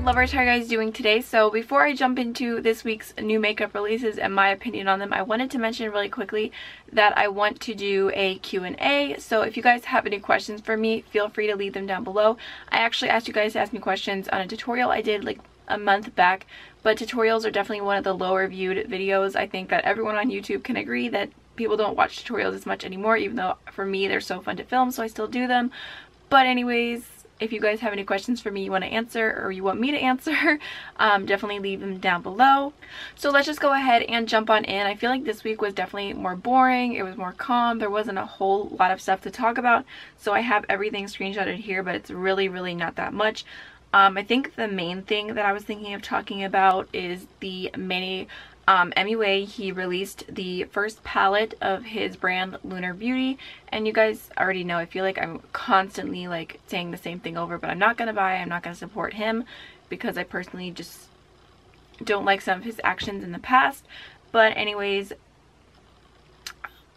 lovers, how are you guys doing today? So before I jump into this week's new makeup releases and my opinion on them, I wanted to mention really quickly that I want to do a Q&A. So if you guys have any questions for me, feel free to leave them down below. I actually asked you guys to ask me questions on a tutorial I did like a month back, but tutorials are definitely one of the lower viewed videos. I think that everyone on YouTube can agree that people don't watch tutorials as much anymore, even though for me they're so fun to film, so I still do them. But anyways, if you guys have any questions for me you want to answer or you want me to answer, definitely leave them down below. So let's just go ahead and jump on in. I feel like this week was definitely more boring. It was more calm. There wasn't a whole lot of stuff to talk about. So I have everything screenshotted here, but it's really not that much. I think the main thing that I was thinking of talking about is the mini MUA. He released the first palette of his brand Lunar Beauty, and you guys already know, I feel like I'm constantly like saying the same thing over, but I'm not gonna buy, I'm not gonna support him because I personally just don't like some of his actions in the past. But anyways,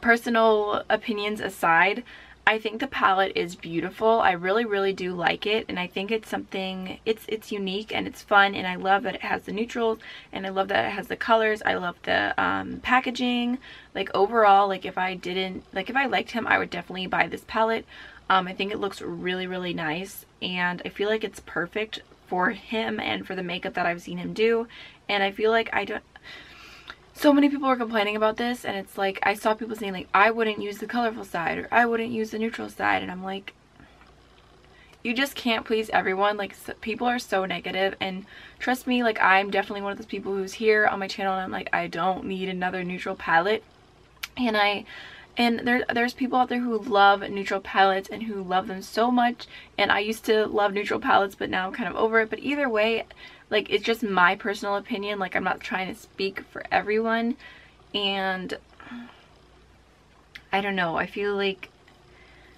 personal opinions aside, I think the palette is beautiful. I really do like it, and I think it's something, it's unique and it's fun, and I love that it has the neutrals, and I love that it has the colors. I love the packaging. Like overall, like if I liked him, I would definitely buy this palette. I think it looks really nice, and I feel like it's perfect for him and for the makeup that I've seen him do. And I feel like so many people were complaining about this, and it's like I saw people saying like I wouldn't use the colorful side or I wouldn't use the neutral side, and I'm like, you just can't please everyone. Like people are so negative, and trust me, like I'm definitely one of those people who's here on my channel and I'm like, I don't need another neutral palette. And there's people out there who love neutral palettes and who love them so much, and I used to love neutral palettes, but now I'm kind of over it. But either way, like it's just my personal opinion. Like I'm not trying to speak for everyone, and I don't know, I feel like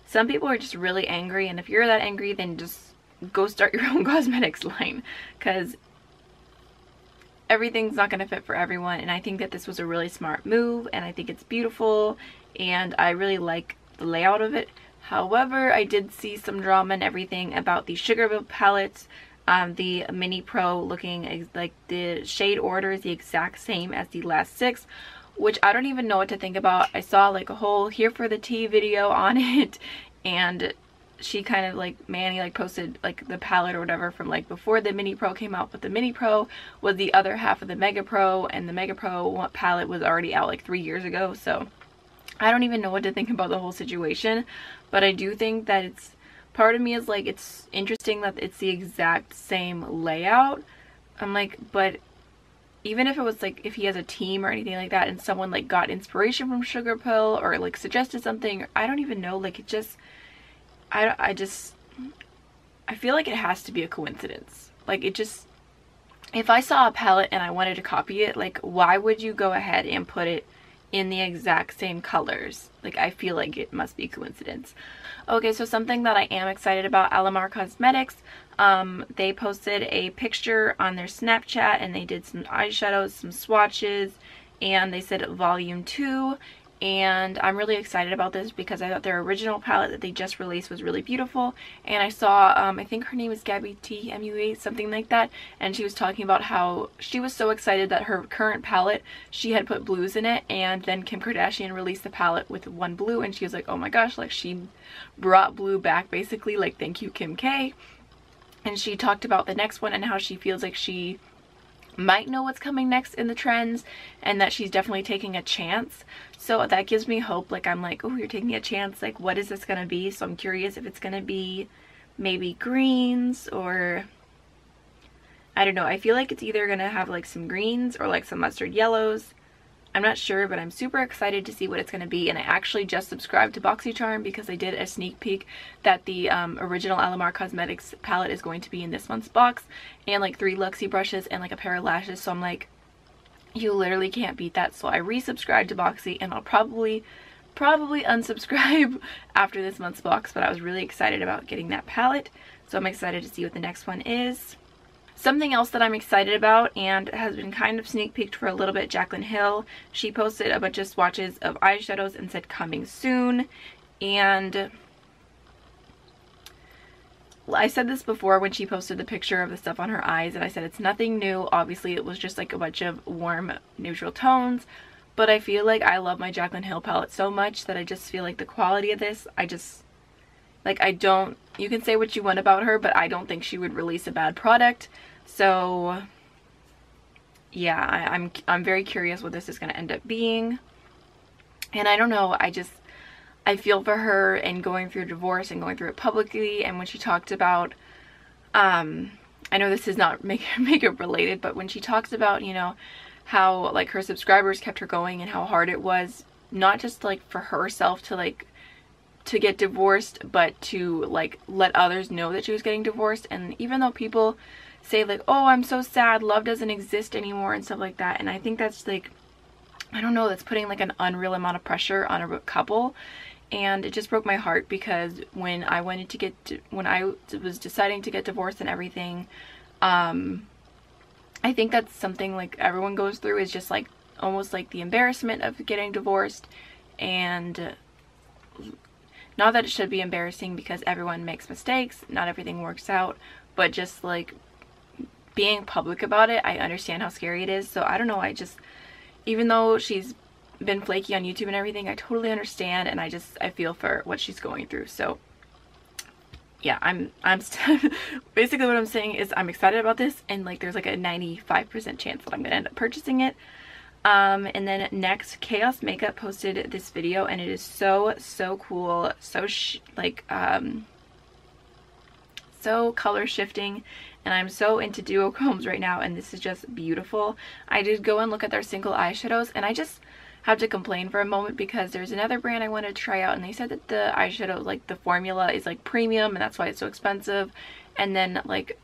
some people are just really angry, and if you're that angry, then just go start your own cosmetics line, because everything's not going to fit for everyone. And I think that this was a really smart move, and I think it's beautiful, and I really like the layout of it. However, I did see some drama and everything about the Sugarpill palettes. The Mini Pro looking like the shade order is the exact same as the last 6, which I don't even know what to think about. I saw like a whole here for the tea video on it, and she kind of like, Manny like posted like the palette or whatever from like before the Mini Pro came out, but the Mini Pro was the other half of the Mega Pro, and the Mega Pro palette was already out like 3 years ago. So I don't even know what to think about the whole situation, but I do think that it's, part of me is like, it's interesting that it's the exact same layout. I'm like, but even if it was like, if he has a team or anything like that and someone like got inspiration from Sugarpill or like suggested something, I don't even know, like it just, I feel like it has to be a coincidence. Like it just, if I saw a palette and I wanted to copy it, like why would you go ahead and put it in the exact same colors? Like I feel like it must be coincidence. Okay, so something that I am excited about, Alamar Cosmetics, they posted a picture on their Snapchat, and they did some eyeshadows, some swatches, and they said volume 2, and I'm really excited about this because I thought their original palette that they just released was really beautiful. And I saw, I think her name is Gabby T MUA, something like that, and she was talking about how she was so excited that her current palette, she had put blues in it, and then Kim Kardashian released the palette with one blue, and she was like, oh my gosh, like she brought blue back basically, like thank you Kim K. And she talked about the next one and how she feels like she might know what's coming next in the trends, and that she's definitely taking a chance. So that gives me hope. Like I'm like, oh, you're taking a chance, like what is this gonna be? So I'm curious if it's gonna be maybe greens, or I don't know. I feel like it's either gonna have like some greens or like some mustard yellows. I'm not sure, but I'm super excited to see what it's going to be. And I actually just subscribed to BoxyCharm because I did a sneak peek that the original Alamar Cosmetics palette is going to be in this month's box, and like 3 Luxie brushes and like a pair of lashes. So I'm like, you literally can't beat that. So I resubscribed to Boxy, and I'll probably unsubscribe after this month's box, but I was really excited about getting that palette. So I'm excited to see what the next one is. Something else that I'm excited about and has been kind of sneak peeked for a little bit, Jaclyn Hill. She posted a bunch of swatches of eyeshadows and said coming soon. And I said this before when she posted the picture of the stuff on her eyes, and I said it's nothing new. Obviously it was just like a bunch of warm neutral tones, but I feel like I love my Jaclyn Hill palette so much that I just feel like the quality of this, you can say what you want about her, but I don't think she would release a bad product. So yeah, I'm very curious what this is going to end up being. And I don't know, I feel for her and going through divorce and going through it publicly. And when she talked about, I know this is not makeup related, but when she talks about, you know, how like her subscribers kept her going and how hard it was, not just like for herself to get divorced, but to like let others know that she was getting divorced. And even though people say like, oh, I'm so sad, love doesn't exist anymore and stuff like that, and I think that's like, I don't know, that's putting like an unreal amount of pressure on a couple. And it just broke my heart, because when I was deciding to get divorced and everything, I think that's something like everyone goes through, is just like almost like the embarrassment of getting divorced. And not that it should be embarrassing, because everyone makes mistakes, not everything works out, but just like being public about it, I understand how scary it is. So I don't know, even though she's been flaky on YouTube and everything, I totally understand, and I feel for what she's going through. So yeah, I'm basically what I'm saying is I'm excited about this, and like there's like a 95% chance that I'm gonna end up purchasing it. And then next, Chaos Makeup posted this video, and it is so cool, so color shifting, and I'm so into duochromes right now, and this is just beautiful. I did go and look at their single eyeshadows, and I just have to complain for a moment, because there's another brand I wanted to try out, and they said that the eyeshadow, like the formula is like premium, and that's why it's so expensive. And then like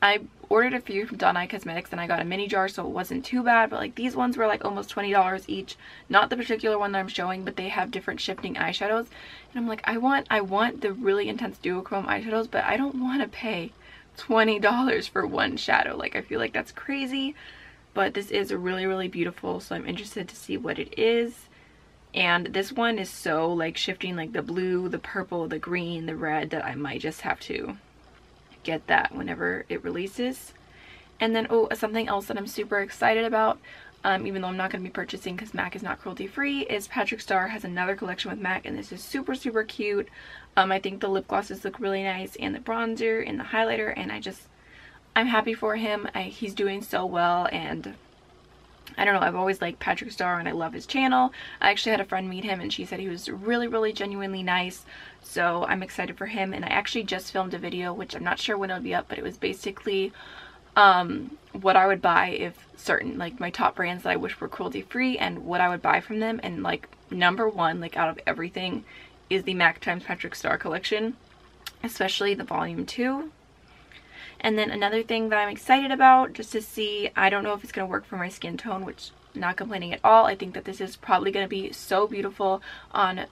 I ordered a few from Dawn Eye Cosmetics, and I got a mini jar, so it wasn't too bad, but like these ones were like almost $20 each. Not the particular one that I'm showing, but they have different shifting eyeshadows, and I'm like, I want the really intense duochrome eyeshadows, but I don't want to pay $20 for one shadow. Like I feel like that's crazy. But this is really beautiful, so I'm interested to see what it is. And this one is so like shifting, like the blue, the purple, the green, the red, that I might just have to get that whenever it releases. And then, oh, something else that I'm super excited about, even though I'm not going to be purchasing because MAC is not cruelty free, is Patrick Starrr has another collection with MAC, and this is super cute. I think the lip glosses look really nice, and the bronzer and the highlighter, and I'm happy for him. He's doing so well, and I don't know, I've always liked Patrick Starrr, and I love his channel. I actually had a friend meet him, and she said he was really genuinely nice, so I'm excited for him. And I actually just filmed a video, which I'm not sure when it'll be up, but it was basically what I would buy if certain, like my top brands that I wish were cruelty free, and what I would buy from them. And like #1, like out of everything, is the MAC x Patrick Starrr collection, especially the volume 2. And then another thing that I'm excited about, just to see, I don't know if it's going to work for my skin tone, which I'm not complaining at all. I think that this is probably going to be so beautiful on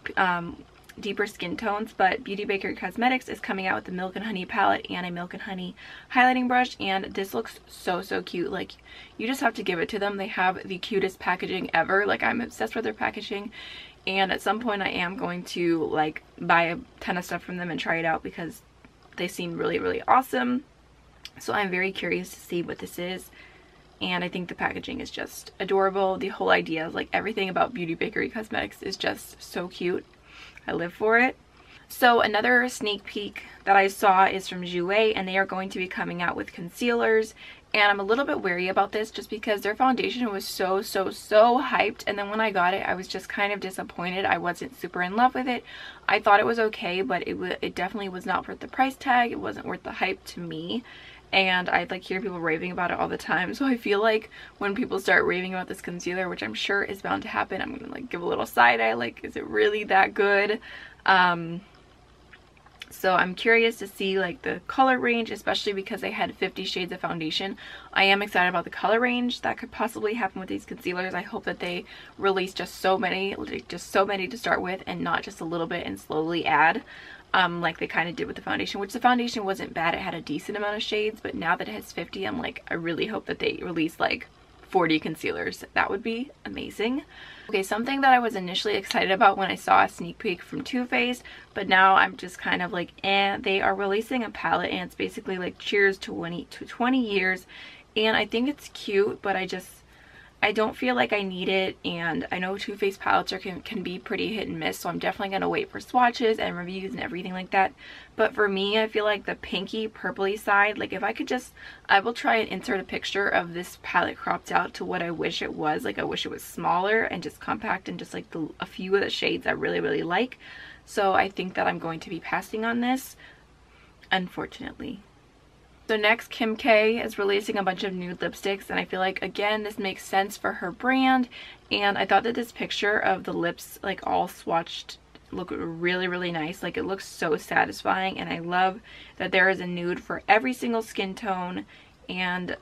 deeper skin tones, but Bakerie Cosmetics is coming out with the Milk and Honey palette and a Milk and Honey highlighting brush, and this looks so cute. Like, you just have to give it to them. They have the cutest packaging ever. Like, I'm obsessed with their packaging, and at some point I am going to like buy a ton of stuff from them and try it out, because they seem really awesome. So I'm very curious to see what this is, and I think the packaging is just adorable. The whole idea of like everything about Bakerie Cosmetics is just so cute. I live for it. So another sneak peek that I saw is from Jouer, and they are going to be coming out with concealers, and I'm a little bit wary about this just because their foundation was so hyped, and then when I got it I was just kind of disappointed. I wasn't super in love with it. I thought it was okay, but it definitely was not worth the price tag. It wasn't worth the hype to me. And I like hear people raving about it all the time, so I feel like when people start raving about this concealer, which I'm sure is bound to happen, I'm gonna like give a little side eye, like, is it really that good? So I'm curious to see like the color range, especially because they had 50 shades of foundation. I am excited about the color range that could possibly happen with these concealers. I hope that they release just so many to start with, and not just a little bit and slowly add. Like they kind of did with the foundation, which the foundation wasn't bad. It had a decent amount of shades, but now that it has 50, I'm like, I really hope that they release like 40 concealers. That would be amazing. Okay, something that I was initially excited about when I saw a sneak peek from Too Faced, but now I'm just kind of like, eh. They are releasing a palette and it's basically like cheers to 20 years, and I think it's cute, but I don't feel like I need it, and I know Too Faced palettes can be pretty hit and miss, so I'm definitely going to wait for swatches and reviews and everything like that. But for me, I feel like the pinky purpley side, like if I could just, I will try and insert a picture of this palette cropped out to what I wish it was. Like I wish it was smaller and just compact and just like a few of the shades I really, really like. So I think that I'm going to be passing on this, unfortunately. So next, Kim K is releasing a bunch of nude lipsticks, and I feel like, again, this makes sense for her brand. And I thought that this picture of the lips, like all swatched, look really, really nice. Like it looks so satisfying, and I love that there is a nude for every single skin tone, and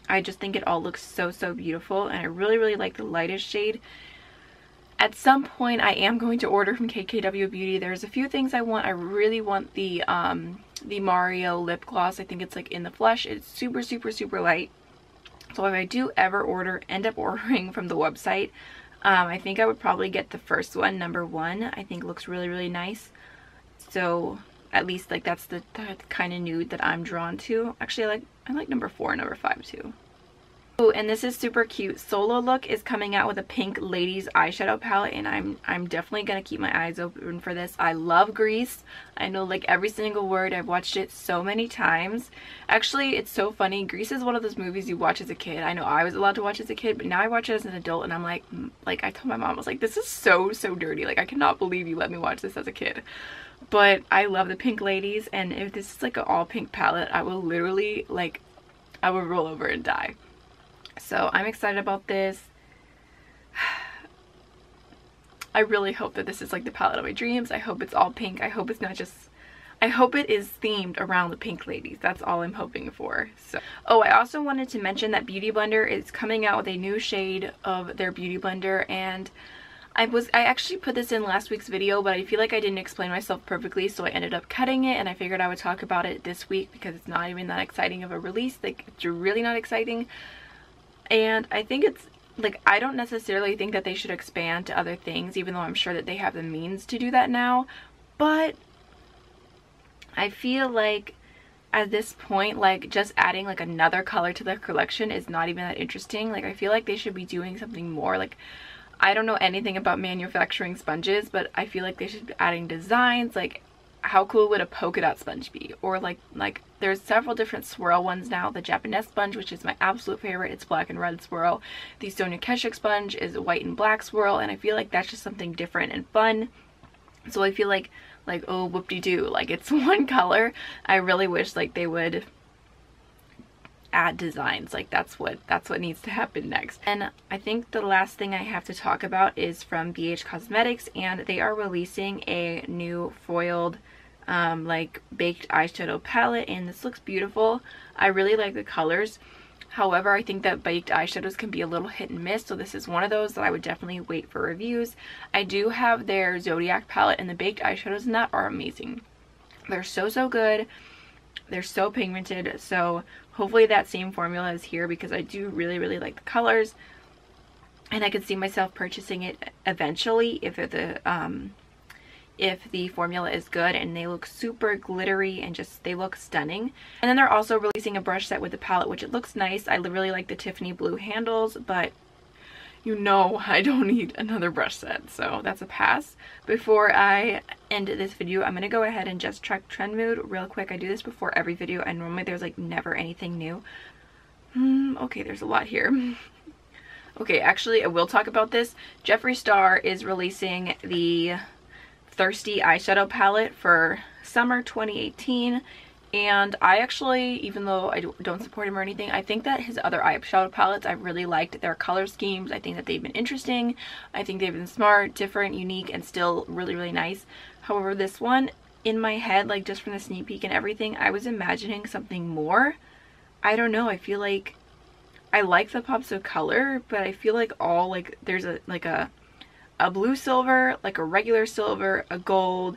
I just think it all looks so, so beautiful, and I really, really like the lightest shade. At some point, I am going to order from KKW Beauty. There's a few things I want. I really want the Mario lip gloss. I think it's like in the flesh. It's super, super, super light. So if I do ever end up ordering from the website, I think I would probably get the first one, number 1. I think looks really, really nice. So at least like that's the kind of nude that I'm drawn to. Actually, I like number 4 and number 5 too. Ooh, and this is super cute. Solalook is coming out with a pink ladies eyeshadow palette, and I'm definitely gonna keep my eyes open for this. I love Grease. I know like every single word. I've watched it so many times. Actually, it's so funny. Grease is one of those movies you watch as a kid. I know I was allowed to watch as a kid, but now I watch it as an adult, and I'm like I told my mom, I was like, this is so dirty. Like I cannot believe you let me watch this as a kid. But I love the pink ladies, and if this is like an all pink palette, I will literally like, I will roll over and die. So I'm excited about this. I really hope that this is like the palette of my dreams. I hope it's all pink. I hope it's not just, I hope it is themed around the pink ladies. That's all I'm hoping for. So, oh, I also wanted to mention that Beauty Blender is coming out with a new shade of their Beauty Blender, and I actually put this in last week's video, but I feel like I didn't explain myself perfectly, so I ended up cutting it, and I figured I would talk about it this week because it's not even that exciting of a release. Like, it's really not exciting. And I think it's, like, I don't necessarily think that they should expand to other things, even though I'm sure that they have the means to do that now. But I feel like at this point, like, just adding, like, another color to their collection is not even that interesting. Like, I feel like they should be doing something more. Like, I don't know anything about manufacturing sponges, but I feel like they should be adding designs. Like, how cool would a polka dot sponge be? Or like there's several different swirl ones now. The Japanese sponge, which is my absolute favorite, it's black and red swirl. The Sonia Keshik sponge is white and black swirl, and I feel like that's just something different and fun. So I feel like oh, whoop-de-doo, like it's one color. I really wish like they would add designs. Like that's what needs to happen next. And I think the last thing I have to talk about is from BH Cosmetics, and they are releasing a new foiled like baked eyeshadow palette, and this looks beautiful. I really like the colors. However, I think that baked eyeshadows can be a little hit and miss, so this is one of those that I would definitely wait for reviews. I do have their Zodiac palette, and the baked eyeshadows in that are amazing. They're so good. They're so pigmented, so hopefully that same formula is here, because I do really like the colors, and I could see myself purchasing it eventually if the formula is good, and they look super glittery and just, they look stunning. And then they're also releasing a brush set with the palette, which it looks nice. I really like the Tiffany blue handles, but you know I don't need another brush set, so that's a pass. Before I end this video, I'm going to go ahead and just check trend mood real quick. I do this before every video, and normally there's like never anything new. Okay, there's a lot here. Okay, actually I will talk about this. Jeffree Starrr is releasing the Thirsty eyeshadow palette for summer 2018. And I actually, even though I don't support him or anything, I think that his other eyeshadow palettes, I really liked their color schemes. I think that they've been interesting. I think they've been smart, different, unique, and still really nice. However, this one, in my head, like just from the sneak peek and everything, I was imagining something more. I don't know, I feel like I like the pops of color, but I feel like all, like, there's a blue silver, like a regular silver, a gold,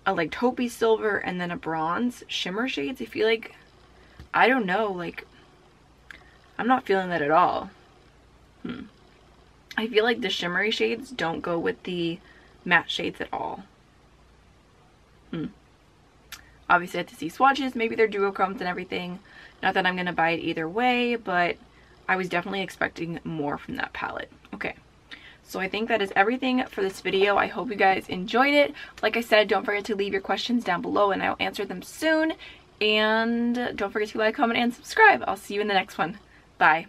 a like taupey silver, and then a bronze shimmer shades. I feel like, I don't know, like I'm not feeling that at all. I feel like the shimmery shades don't go with the matte shades at all. Obviously I have to see swatches, maybe they're duochromes and everything. Not that I'm going to buy it either way, but I was definitely expecting more from that palette. Okay, so I think that is everything for this video. I hope you guys enjoyed it. Like I said, don't forget to leave your questions down below and I'll answer them soon. And don't forget to like, comment, and subscribe. I'll see you in the next one. Bye.